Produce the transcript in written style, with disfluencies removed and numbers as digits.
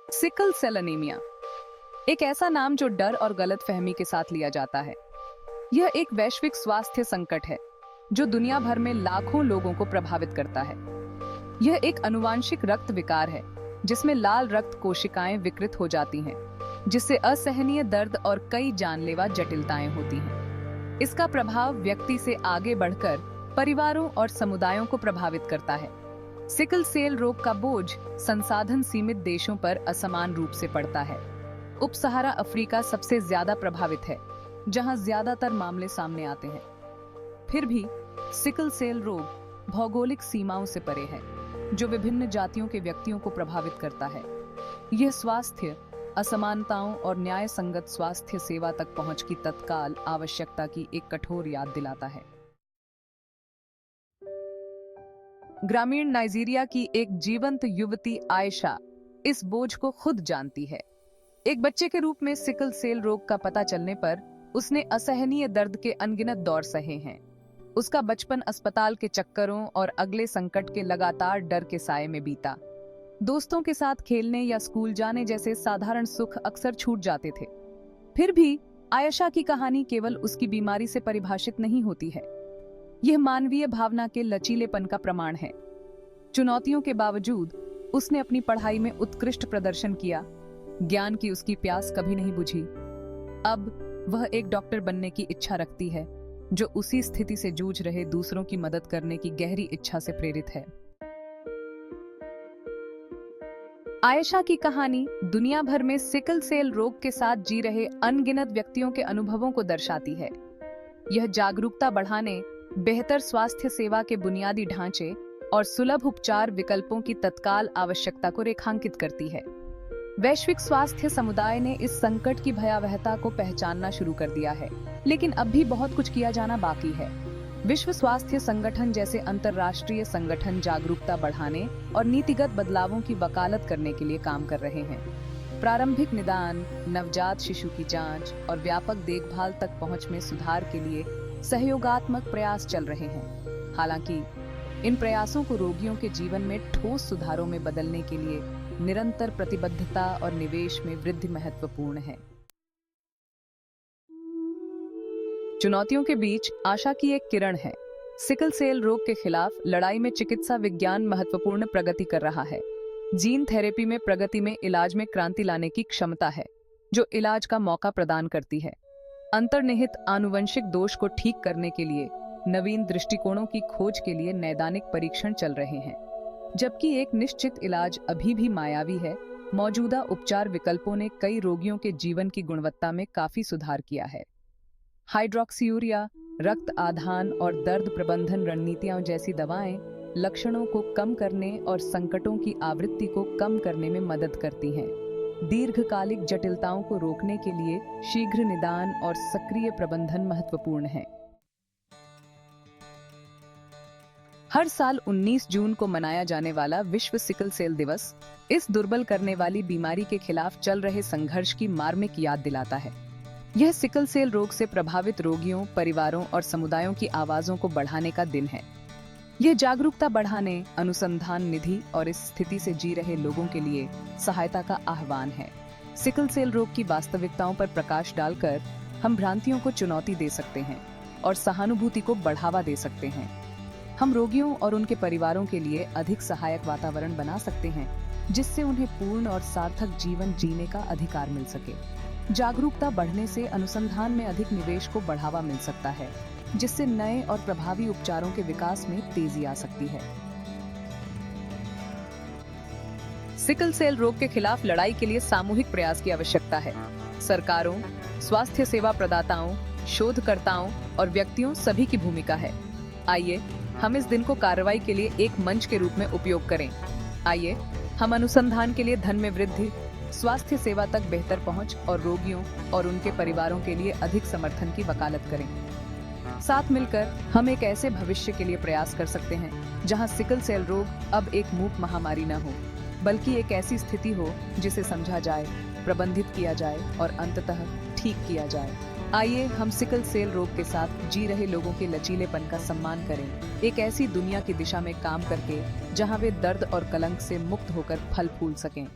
Sickle cell anaemia एक ऐसा नाम जो डर और गलतफहमी के साथ लिया जाता है। यह एक वैश्विक स्वास्थ्य संकट है जो दुनिया भर में लाखों लोगों को प्रभावित करता है। यह एक आनुवांशिक रक्त विकार है जिसमें लाल रक्त कोशिकाएं विकृत हो जाती हैं, जिससे असहनीय दर्द और कई जानलेवा जटिलताएं होती हैं। इसका प्रभाव व्यक्ति से आगे बढ़कर परिवारों और समुदायों को प्रभावित करता है। सिकल सेल रोग का बोझ संसाधन सीमित देशों पर असमान रूप से पड़ता है। उप सहारा अफ्रीका सबसे ज्यादा प्रभावित है, जहां ज्यादातर मामले सामने आते हैं। फिर भी सिकल सेल रोग भौगोलिक सीमाओं से परे है, जो विभिन्न जातियों के व्यक्तियों को प्रभावित करता है। यह स्वास्थ्य असमानताओं और न्याय संगत स्वास्थ्य सेवा तक पहुंच की तत्काल आवश्यकता की एक कठोर याद दिलाता है। ग्रामीण नाइजीरिया की एक जीवंत युवती आयशा इस बोझ को खुद जानती है। एक बच्चे के रूप में सिकल सेल रोग का पता चलने पर उसने असहनीय दर्द के अनगिनत दौर सहे हैं। उसका बचपन अस्पताल के चक्करों और अगले संकट के लगातार डर के साए में बीता। दोस्तों के साथ खेलने या स्कूल जाने जैसे साधारण सुख अक्सर छूट जाते थे। फिर भी आयशा की कहानी केवल उसकी बीमारी से परिभाषित नहीं होती है। यह मानवीय भावना के लचीलेपन का प्रमाण है। चुनौतियों के बावजूद उसने अपनी पढ़ाई में उत्कृष्ट प्रदर्शन किया। ज्ञान की उसकी प्यास कभी नहीं बुझी। अब वह एक डॉक्टर बनने की इच्छा रखती है, जो उसी स्थिति से जूझ रहे दूसरों की मदद करने की गहरी इच्छा से प्रेरित है। आयशा की कहानी दुनिया भर में सिकल सेल रोग के साथ जी रहे अनगिनत व्यक्तियों के अनुभवों को दर्शाती है। यह जागरूकता बढ़ाने, बेहतर स्वास्थ्य सेवा के बुनियादी ढांचे और सुलभ उपचार विकल्पों की तत्काल आवश्यकता को रेखांकित करती है। वैश्विक स्वास्थ्य समुदाय ने इस संकट की भयावहता को पहचानना शुरू कर दिया है, लेकिन अब भी बहुत कुछ किया जाना बाकी है। विश्व स्वास्थ्य संगठन जैसे अंतर्राष्ट्रीय संगठन जागरूकता बढ़ाने और नीतिगत बदलावों की वकालत करने के लिए काम कर रहे हैं। प्रारंभिक निदान, नवजात शिशु की जांच और व्यापक देखभाल तक पहुंच में सुधार के लिए सहयोगात्मक प्रयास चल रहे हैं। हालांकि इन प्रयासों को रोगियों के जीवन में ठोस सुधारों में बदलने के लिए निरंतर प्रतिबद्धता और निवेश में वृद्धि महत्वपूर्ण है। चुनौतियों के बीच आशा की एक किरण है। सिकल सेल रोग के खिलाफ लड़ाई में चिकित्सा विज्ञान महत्वपूर्ण प्रगति कर रहा है। जीन थेरेपी में प्रगति में इलाज में क्रांति लाने की क्षमता है, जो इलाज का मौका प्रदान करती है। अंतर्निहित आनुवंशिक दोष को ठीक करने के लिए नवीन दृष्टिकोणों की खोज के लिए नैदानिक परीक्षण चल रहे हैं। जबकि एक निश्चित इलाज अभी भी मायावी है, मौजूदा उपचार विकल्पों ने कई रोगियों के जीवन की गुणवत्ता में काफी सुधार किया है। हाइड्रोक्सीयूरिया, रक्त आधान और दर्द प्रबंधन रणनीतियों जैसी दवाएं लक्षणों को कम करने और संकटों की आवृत्ति को कम करने में मदद करती हैं। दीर्घकालिक जटिलताओं को रोकने के लिए शीघ्र निदान और सक्रिय प्रबंधन महत्वपूर्ण है। हर साल 19 जून को मनाया जाने वाला विश्व सिकल सेल दिवस इस दुर्बल करने वाली बीमारी के खिलाफ चल रहे संघर्ष की मार्मिक याद दिलाता है। यह सिकल सेल रोग से प्रभावित रोगियों, परिवारों और समुदायों की आवाजों को बढ़ाने का दिन है। यह जागरूकता बढ़ाने, अनुसंधान निधि और इस स्थिति से जी रहे लोगों के लिए सहायता का आह्वान है। सिकल सेल रोग की वास्तविकताओं पर प्रकाश डालकर हम भ्रांतियों को चुनौती दे सकते हैं और सहानुभूति को बढ़ावा दे सकते हैं। हम रोगियों और उनके परिवारों के लिए अधिक सहायक वातावरण बना सकते हैं, जिससे उन्हें पूर्ण और सार्थक जीवन जीने का अधिकार मिल सके। जागरूकता बढ़ने से अनुसंधान में अधिक निवेश को बढ़ावा मिल सकता है, जिससे नए और प्रभावी उपचारों के विकास में तेजी आ सकती है। सिकल सेल रोग के खिलाफ लड़ाई के लिए सामूहिक प्रयास की आवश्यकता है। सरकारों, स्वास्थ्य सेवा प्रदाताओं, शोधकर्ताओं और व्यक्तियों सभी की भूमिका है। आइए हम इस दिन को कार्रवाई के लिए एक मंच के रूप में उपयोग करें। आइए हम अनुसंधान के लिए धन में वृद्धि, स्वास्थ्य सेवा तक बेहतर पहुंच और रोगियों और उनके परिवारों के लिए अधिक समर्थन की वकालत करें। साथ मिलकर हम एक ऐसे भविष्य के लिए प्रयास कर सकते हैं जहां सिकल सेल रोग अब एक मूक महामारी न हो, बल्कि एक ऐसी स्थिति हो जिसे समझा जाए, प्रबंधित किया जाए और अंततः ठीक किया जाए। आइए हम सिकल सेल रोग के साथ जी रहे लोगों के लचीलेपन का सम्मान करें, एक ऐसी दुनिया की दिशा में काम करके जहां वे दर्द और कलंक से मुक्त होकर फल फूल सकें।